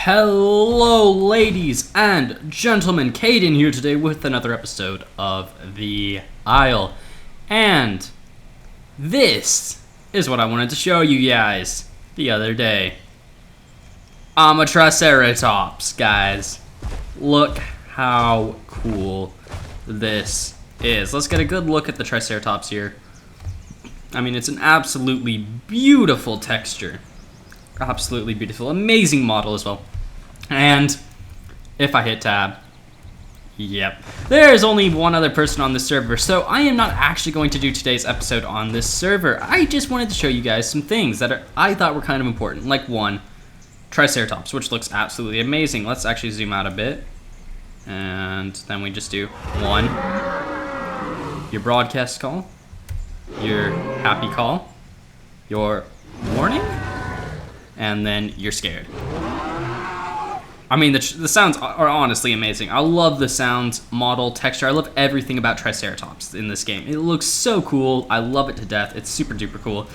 Hello, ladies and gentlemen. Caden here today with another episode of The Isle. And this is what I wanted to show you guys the other day. I'm a Triceratops, guys. Look how cool this is. Let's get a good look at the Triceratops here. I mean, it's an absolutely beautiful texture. Absolutely beautiful. Amazing model as well. And if I hit tab, yep. There's only one other person on the server, so I am not actually going to do today's episode on this server. I just wanted to show you guys some things that I thought were kind of important. Like one, Triceratops, which looks absolutely amazing. Let's actually zoom out a bit. And then we just do one. Your broadcast call. Your happy call. Your warning. And then you're scared. I mean, the sounds are honestly amazing. I love the sounds, model, texture. I love everything about Triceratops in this game. It looks so cool. I love it to death. It's super duper cool.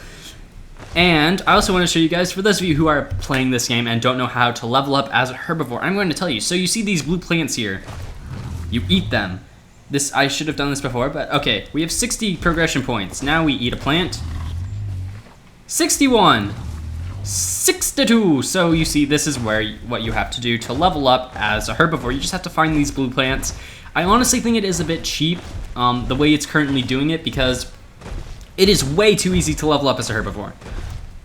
And I also want to show you guys, for those of you who are playing this game and don't know how to level up as a herbivore, I'm going to tell you. So you see these blue plants here. You eat them. I should have done this before, but okay. We have 60 progression points. Now we eat a plant. 61. 62. So you see, this is what you have to do to level up as a herbivore. You just have to find these blue plants. I honestly think it is a bit cheap, the way it's currently doing it, because it is way too easy to level up as a herbivore.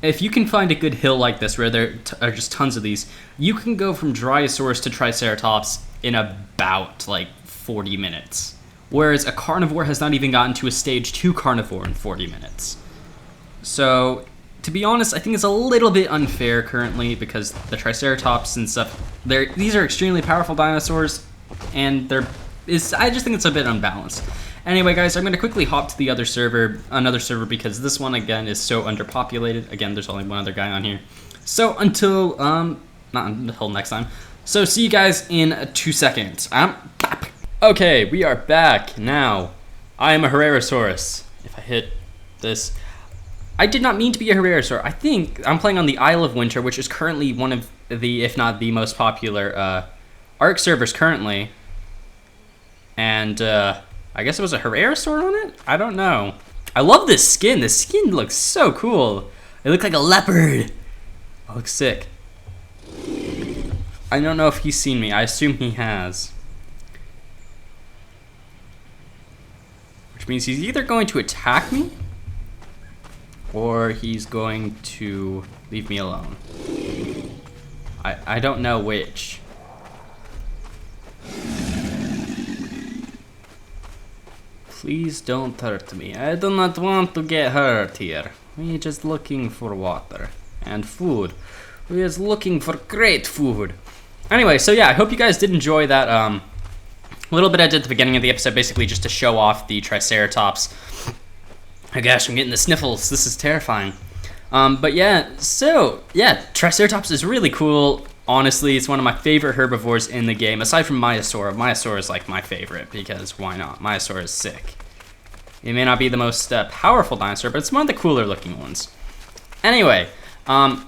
If you can find a good hill like this where there are just tons of these, you can go from Drysaurus to Triceratops in about like 40 minutes. Whereas a carnivore has not even gotten to a stage 2 carnivore in 40 minutes. So to be honest, I think it's a little bit unfair currently, because the Triceratops and stuff, these are extremely powerful dinosaurs, and I just think it's a bit unbalanced. Anyway, guys, I'm going to quickly hop to the other server, another server, because this one, again, is so underpopulated. Again, there's only one other guy on here. So until, not until next time. So see you guys in 2 seconds. Okay, we are back now. I am a Herrerasaurus. If I hit this, I did not mean to be a Herrerasaur. I think I'm playing on the Isle of Winter, which is currently one of the, if not the most popular ARK servers currently. And I guess it was a Herrerasaur on it? I don't know. I love this skin. This skin looks so cool. It looks like a leopard. It looks sick. I don't know if he's seen me. I assume he has. Which means he's either going to attack me, or he's going to leave me alone. I don't know which. Please don't hurt me. I do not want to get hurt here. We're just looking for water and food. We're just looking for great food. Anyway, so yeah, I hope you guys did enjoy that little bit I did at the beginning of the episode, basically just to show off the Triceratops. Oh gosh, I'm getting the sniffles. This is terrifying. But yeah, so yeah, Triceratops is really cool. Honestly, it's one of my favorite herbivores in the game, aside from Maiasaur. Maiasaur is like my favorite, because why not? Maiasaur is sick. It may not be the most powerful dinosaur, but it's one of the cooler looking ones. Anyway, I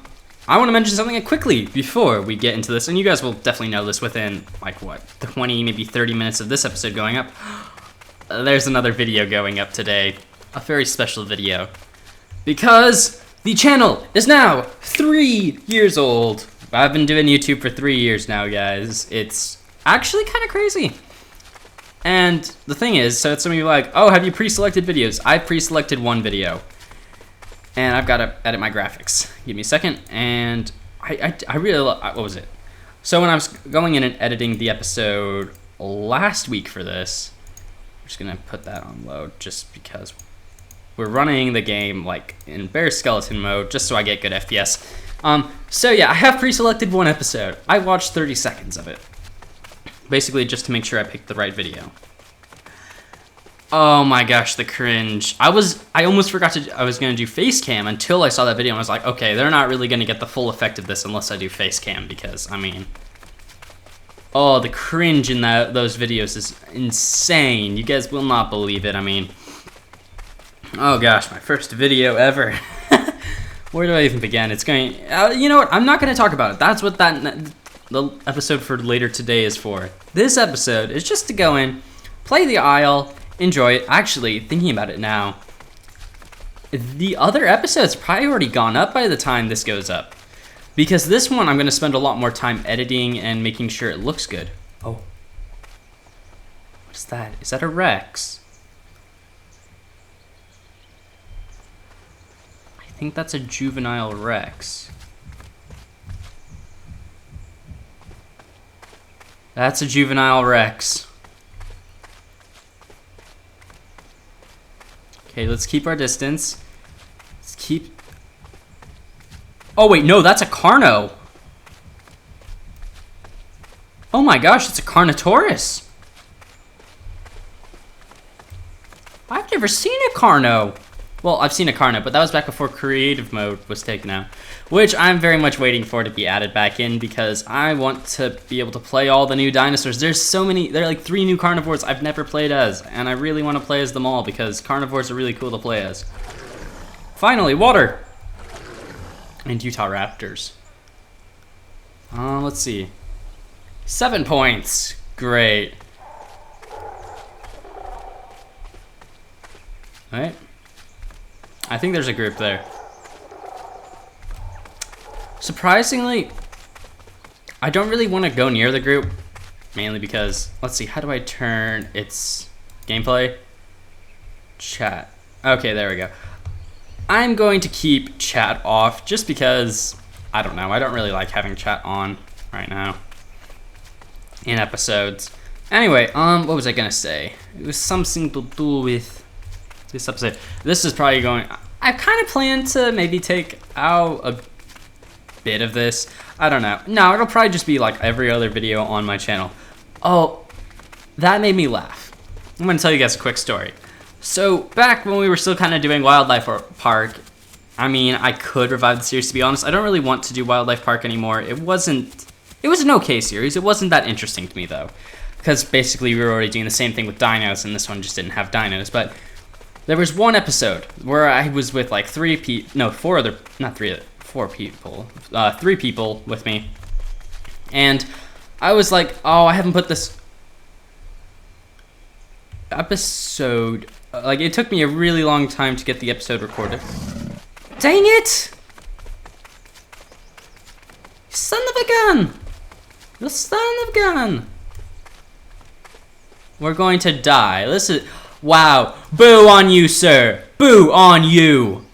want to mention something quickly before we get into this, and you guys will definitely know this within, like, what, 20, maybe 30 minutes of this episode going up. There's another video going up today. A very special video, because the channel is now 3 years old. I've been doing YouTube for 3 years now, guys. It's actually kind of crazy. And the thing is, so some of you are like, oh, have you pre-selected videos? I pre-selected one video, and I've got to edit my graphics. Give me a second, and I really what was it? So when I was going in and editing the episode last week for this, I'm just gonna put that on load just because we're running the game like in bare skeleton mode, just so I get good FPS. So yeah, I have pre-selected one episode. I watched 30 seconds of it, basically just to make sure I picked the right video. Oh my gosh, the cringe. I almost forgot I was gonna do face cam until I saw that video, and I was like, okay, they're not really gonna get the full effect of this unless I do face cam, because I mean, oh, the cringe in those videos is insane. You guys will not believe it. I mean, oh gosh, my first video ever. Where do I even begin? It's going, you know what, I'm not going to talk about it. That's what the episode for later today is for. This episode is just to go in, play the Isle, enjoy it. Actually, thinking about it now, the other episode's probably already gone up by the time this goes up. Because this one, I'm going to spend a lot more time editing and making sure it looks good. Oh. What's that? Is that a Rex? I think that's a juvenile Rex. That's a juvenile Rex. Okay, let's keep our distance. Let's keep... Oh wait, no, that's a Carno. Oh my gosh, it's a Carnotaurus. I've never seen a Carno. Well, I've seen a Carno, but that was back before creative mode was taken out, which I'm very much waiting for to be added back in because I want to be able to play all the new dinosaurs. There's so many, there are like 3 new carnivores I've never played as, and I really want to play as them all because carnivores are really cool to play as. Finally, water! And Utah Raptors. Let's see. 7 points. Great. Alright. I think there's a group there. Surprisingly, I don't really want to go near the group, mainly because, let's see, how do I turn its gameplay? Chat. Okay, there we go. I'm going to keep chat off just because, I don't know, I don't really like having chat on right now in episodes. Anyway, what was I gonna say? It was something to do with this episode. This is probably going... I kind of plan to maybe take out a bit of this. I don't know. No, it'll probably just be like every other video on my channel. Oh, that made me laugh. I'm going to tell you guys a quick story. So, back when we were still kind of doing Wildlife Park, I mean, I could revive the series, to be honest. I don't really want to do Wildlife Park anymore. It was an okay series. It wasn't that interesting to me, though. Because basically we were already doing the same thing with dinos, and this one just didn't have dinos. But there was one episode where I was with like 3 people with me, and I was like, oh, I haven't put this episode, like it took me a really long time to get the episode recorded. Dang it! Son of a gun! The son of a gun! We're going to die. Listen. Wow. Boo on you, sir. Boo on you.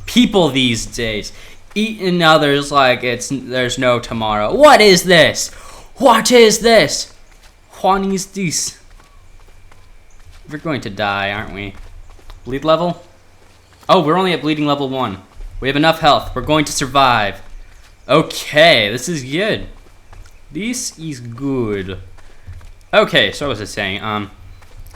People these days eating others like there's no tomorrow. What is this? What is this? What is this? We're going to die, aren't we? Bleed level? Oh, we're only at bleeding level 1. We have enough health. We're going to survive. Okay, this is good. This is good. Okay, so what was I saying?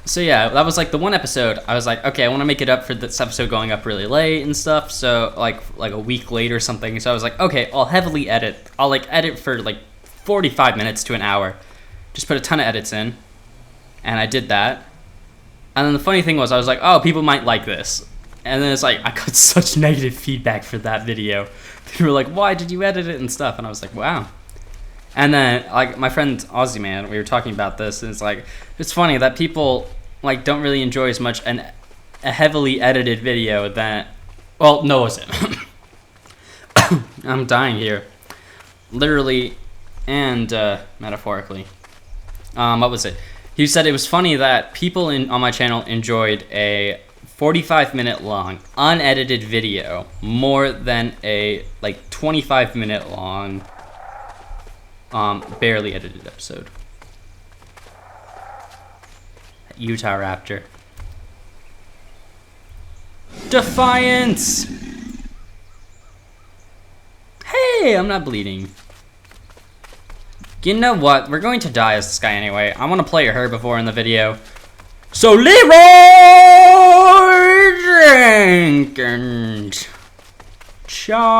So yeah, that was like the one episode. I was like, okay, I want to make it up for this episode going up really late and stuff. So like a week late or something. So I was like, okay, I'll heavily edit. I'll like edit for like 45 minutes to an hour. Just put a ton of edits in. And I did that. And then the funny thing was, I was like, oh, people might like this. And then it's like, I got such negative feedback for that video. People were like, why did you edit it and stuff? And I was like, wow. And then like my friend Aussie Man, we were talking about this, and it's like, it's funny that people like don't really enjoy as much a heavily edited video that, well, no, is it? I'm dying here, literally and metaphorically. What was it? He said it was funny that people on my channel enjoyed a 45-minute long unedited video more than a like 25-minute long barely edited episode. Utah Raptor. Defiance! Hey, I'm not bleeding. You know what? We're going to die as this guy anyway. I want to play a Herbivore in the video. So Leroy Jenkins. Charge.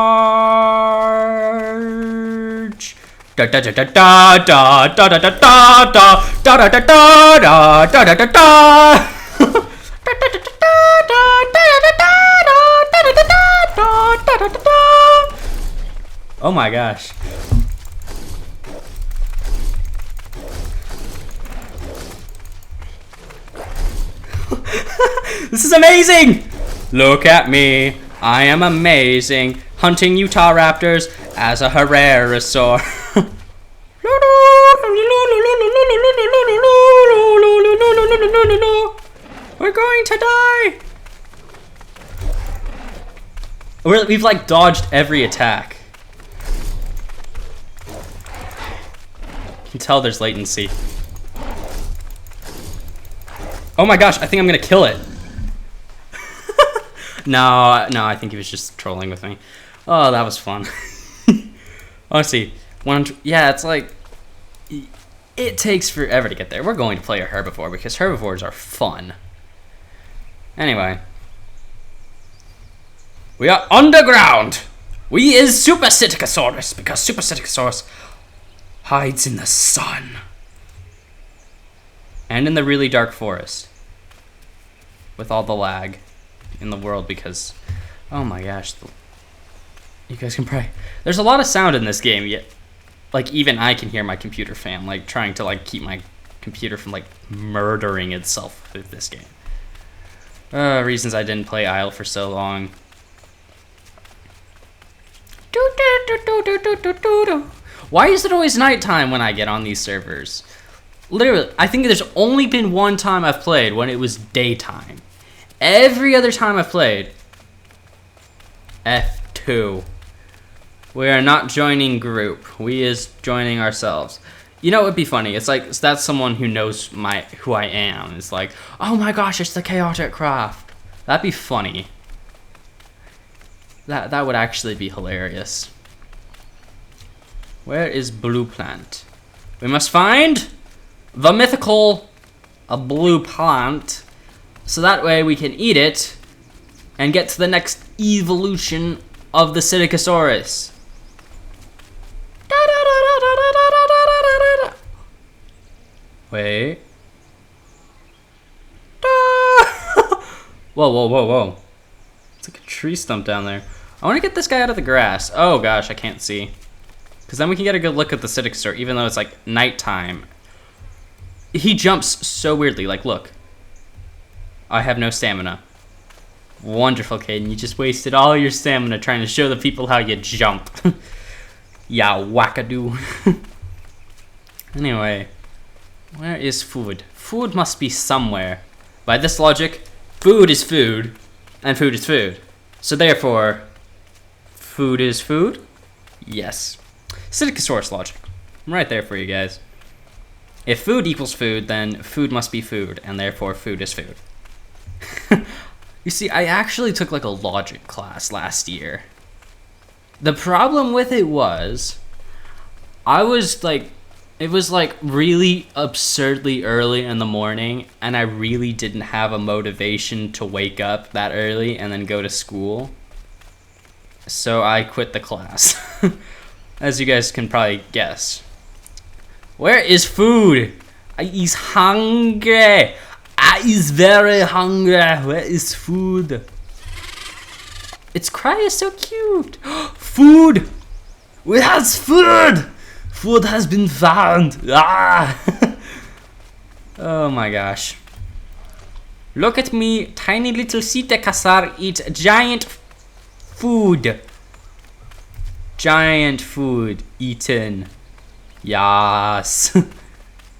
Da da da da da da da da da da da da da da da da da da da. Oh my gosh. This is amazing! Look at me. I am amazing. Hunting Utah raptors as a Herrerasaurus. We're going to die. We've like dodged every attack. You can tell there's latency. Oh my gosh, I think I'm gonna kill it. No, I think he was just trolling with me. Oh, that was fun. Honestly, yeah, it's like, it takes forever to get there. We're going to play a herbivore because herbivores are fun. Anyway. We are underground. We is Super Causaurus because Super Causaurus hides in the sun. And in the really dark forest. With all the lag in the world because, oh my gosh, you guys can pray. There's a lot of sound in this game, yet like even I can hear my computer fan like trying to like keep my computer from like murdering itself with this game. Reasons I didn't play Isle for so long. Why is it always nighttime when I get on these servers? Literally, I think there's only been one time I've played when it was daytime. Every other time I've played, F2. We are not joining group. We is joining ourselves. You know, it'd be funny. It's like that's someone who knows who I am. It's like, oh my gosh, it's the Chaotic Craft. That'd be funny. That would actually be hilarious. Where is Blue Plant? We must find the mythical blue plant, so that way we can eat it and get to the next evolution of the Causaurus. Wait. Whoa. It's like a tree stump down there. I want to get this guy out of the grass. Oh gosh, I can't see. Because then we can get a good look at the Causaurus, even though it's like nighttime. He jumps so weirdly. Like, look. I have no stamina. Wonderful, Caden. You just wasted all your stamina trying to show the people how you jump. Ya wackadoo. Anyway. Where is food? Food must be somewhere. By this logic, food is food, and food is food. So therefore, food is food? Yes. Causaurus logic. I'm right there for you guys. If food equals food, then food must be food, and therefore food is food. You see, I actually took like a logic class last year. The problem with it was, it was like really absurdly early in the morning, and I really didn't have a motivation to wake up that early and then go to school. So I quit the class. As you guys can probably guess. Where is food? I is hungry. I is very hungry. Where is food? Its cry is so cute. Food! We has food! Food has been found. Ah! Oh my gosh. Look at me, tiny little Causaurus eat giant food. Giant food eaten. Yes.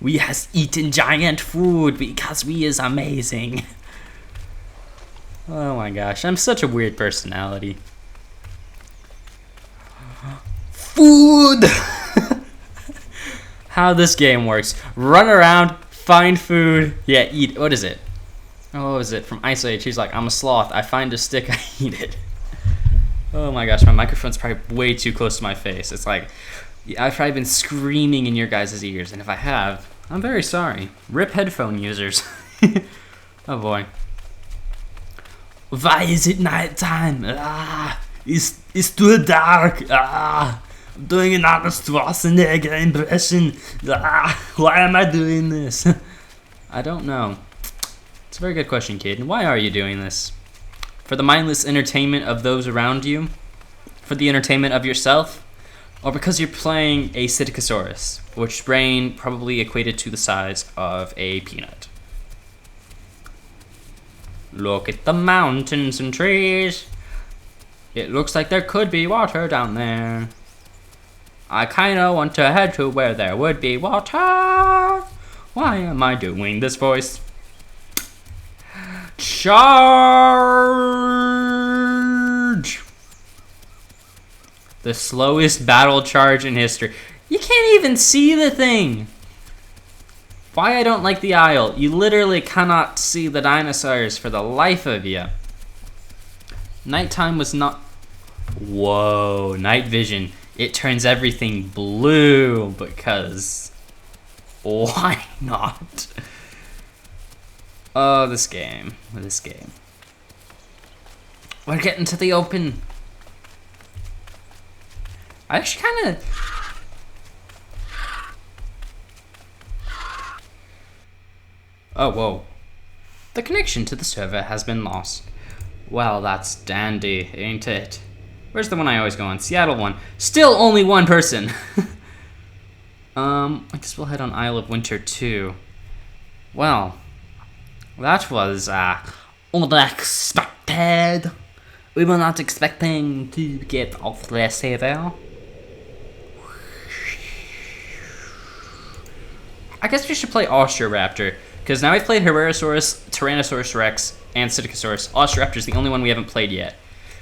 We has eaten giant food because we is amazing. Oh my gosh, I'm such a weird personality. Food! How this game works. Run around, find food, yeah, eat. What is it? Oh, what is it? From Ice Age. He's like, I'm a sloth. I find a stick, I eat it. Oh my gosh, my microphone's probably way too close to my face. It's like, I've probably been screaming in your guys' ears, and if I have, I'm very sorry. RIP headphone users. Oh boy. Why is it nighttime? Ah, it's too dark. Ah, I'm doing an Arnold Schwarzenegger impression. Ah, why am I doing this? I don't know. It's a very good question, kid. Why are you doing this? For the mindless entertainment of those around you? For the entertainment of yourself? Or because you're playing a Causaurus, which brain probably equated to the size of a peanut? Look at the mountains and trees. It looks like there could be water down there. I kinda want to head to where there would be water. Why am I doing this voice? Charge! The slowest battle charge in history. You can't even see the thing. Why I don't like the Isle. You literally cannot see the dinosaurs for the life of you. Nighttime was not... Whoa, night vision. It turns everything blue because... Why not? Oh, this game. We're getting to the open. I actually kind of... Oh, whoa. The connection to the server has been lost. Well, that's dandy, ain't it? Where's the one I always go on? Seattle one. Still only one person. I guess we'll head on Isle of Winter 2. Well, that was unexpected. We were not expecting to get off the server. I guess we should play Ostraphor, because now we've played Herrerasaurus, Tyrannosaurus Rex, and Psittacosaurus. Ostraphor is the only one we haven't played yet,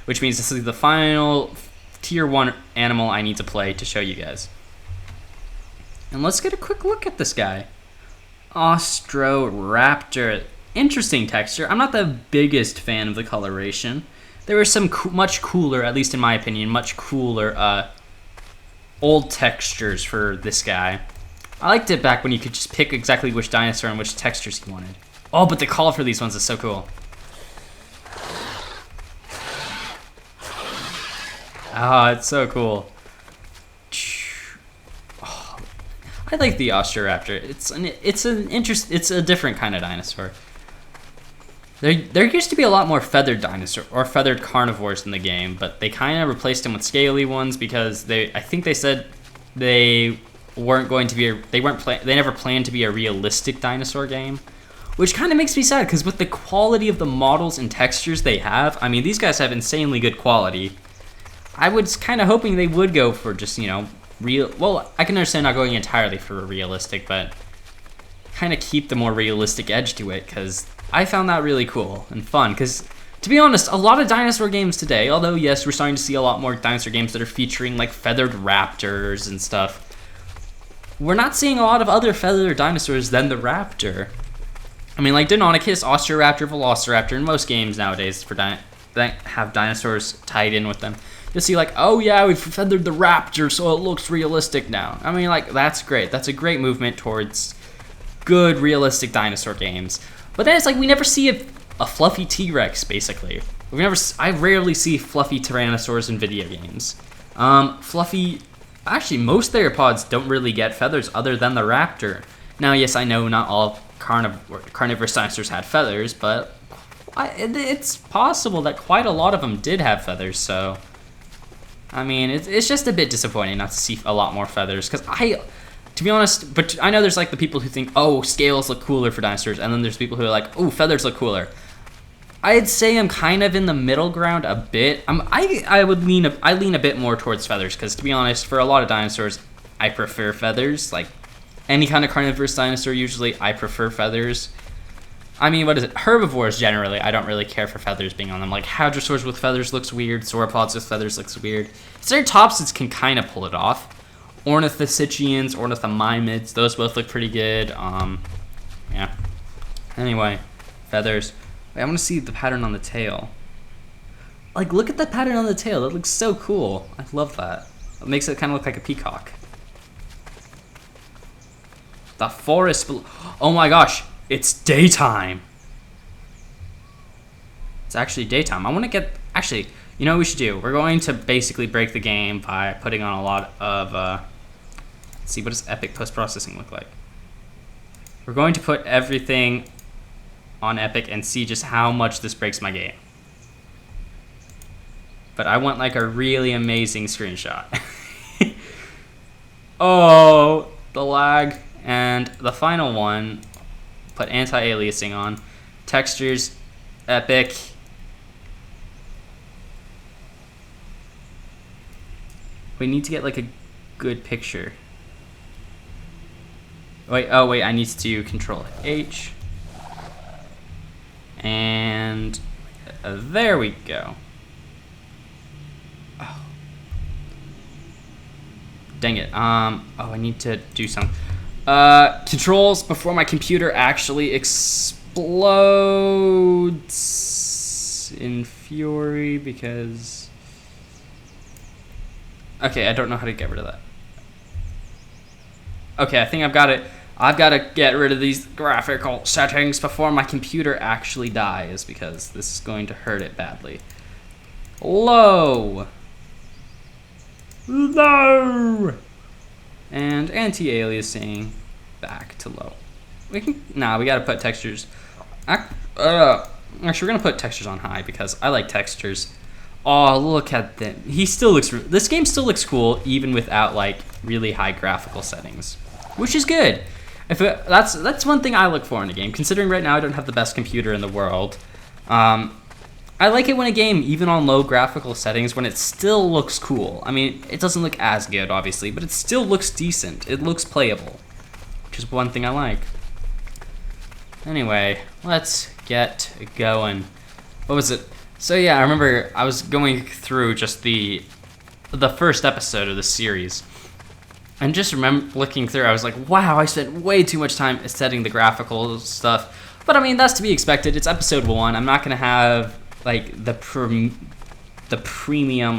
which means this is the final tier 1 animal I need to play to show you guys. And let's get a quick look at this guy. Ostraphor. Interesting texture. I'm not the biggest fan of the coloration. There were some much cooler, at least in my opinion, much cooler old textures for this guy. I liked it back when you could just pick exactly which dinosaur and which textures you wanted. Oh, but the call for these ones is so cool. Ah, it's so cool. Oh, I like the Ostraphor. It's a different kind of dinosaur. There used to be a lot more feathered dinosaur or feathered carnivores in the game, but they kind of replaced them with scaly ones because I think they said they weren't going to be they never planned to be a realistic dinosaur game, which kind of makes me sad because with the quality of the models and textures they have, I mean these guys have insanely good quality. I was kind of hoping they would go for just, you know, real. Well, I can understand not going entirely for a realistic, but kind of keep the more realistic edge to it because I found that really cool and fun. Because to be honest, a lot of dinosaur games today, although yes, we're starting to see a lot more dinosaur games that are featuring like feathered raptors and stuff, we're not seeing a lot of other feathered dinosaurs than the raptor. I mean, like Deinonychus, Osteoraptor, Velociraptor, in most games nowadays that have dinosaurs tied in with them, you'll see like, oh yeah, we've feathered the raptor so it looks realistic now. I mean, like, that's great. That's a great movement towards good, realistic dinosaur games. But then it's like we never see a fluffy T-Rex, basically. I rarely see fluffy Tyrannosaurs in video games. Actually, most theropods don't really get feathers other than the raptor. Now, yes, I know not all carnivorous dinosaurs had feathers, but it's possible that quite a lot of them did have feathers, so... I mean, it's just a bit disappointing not to see a lot more feathers, because to be honest, but I know there's like the people who think, oh, scales look cooler for dinosaurs, and then there's people who are like, oh, feathers look cooler. I'd say I'm kind of in the middle ground a bit. I lean a bit more towards feathers, because to be honest, for a lot of dinosaurs, I prefer feathers. Like any kind of carnivorous dinosaur, usually I prefer feathers. I mean, what is it? Herbivores generally, I don't really care for feathers being on them. Like hadrosaurs with feathers looks weird. Sauropods with feathers looks weird. Ceratopsids can kind of pull it off. Ornithocytians, ornithomimids, those both look pretty good. Yeah. Anyway, feathers. Wait, I want to see the pattern on the tail. Like, look at the pattern on the tail. That looks so cool. I love that. It makes it kind of look like a peacock. The forest. Oh my gosh. It's daytime. It's actually daytime. I want to get... Actually, you know what we should do? We're going to basically break the game by putting on a lot of... let's see, what does epic post-processing look like? We're going to put everything on epic and see just how much this breaks my game. But I want like a really amazing screenshot. Oh, the lag. And the final one, put anti-aliasing on. Textures, Epic. We need to get like a good picture. Wait, oh wait, I need to control H. And there we go. Oh. Dang it. Oh, I need to do something. Controls before my computer actually explodes in fury because... Okay, I don't know how to get rid of that. Okay, I think I've got it. I've got to get rid of these graphical settings before my computer actually dies because this is going to hurt it badly. Low. Low. And anti-aliasing back to low. We can, we got to put textures. Actually, we're going to put textures on high because I like textures. Oh, look at them. This game still looks cool even without like really high graphical settings, which is good. That's one thing I look for in a game. Considering right now I don't have the best computer in the world, I like it when a game, even on low graphical settings, when it still looks cool. I mean, it doesn't look as good, obviously, but it still looks decent. It looks playable, which is one thing I like. Anyway, let's get going. What was it? So yeah, I remember I was going through just the first episode of the series. And just remember looking through, I was like, wow, I spent way too much time setting the graphical stuff. But I mean, that's to be expected. It's episode 1. I'm not going to have like the premium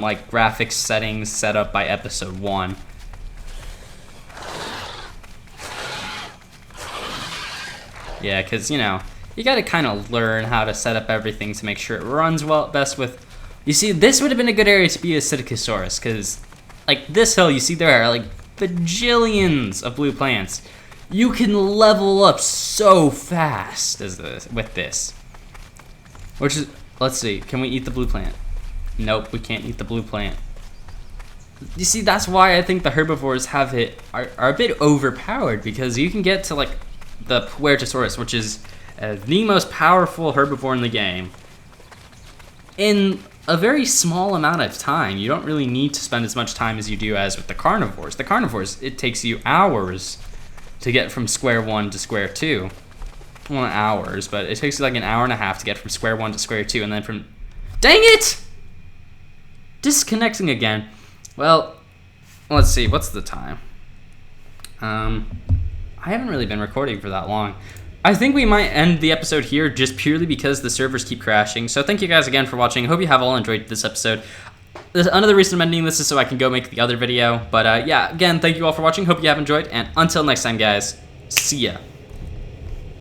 like graphics settings set up by episode 1. Yeah, because, you know, you got to kind of learn how to set up everything to make sure it runs well best with... You see, this would have been a good area to be a Causaurus, because like this hill, you see there are like bajillions of blue plants. You can level up so fast with this. Which is, let's see, can we eat the blue plant? Nope, we can't eat the blue plant. You see, that's why I think the herbivores are a bit overpowered, because you can get to like the Herrerasaurus, which is the most powerful herbivore in the game, in a very small amount of time. You don't really need to spend as much time as you do as with the carnivores. The carnivores, it takes you hours to get from square 1 to square 2. Well, not hours, but it takes you like an hour and a half to get from square 1 to square 2, and then from... Dang it! Disconnecting again. Well, let's see, what's the time? I haven't really been recording for that long. I think we might end the episode here just purely because the servers keep crashing. So thank you guys again for watching. I hope you have all enjoyed this episode. Another reason I'm ending this is so I can go make the other video. But yeah, again, thank you all for watching. Hope you have enjoyed. And until next time, guys, see ya.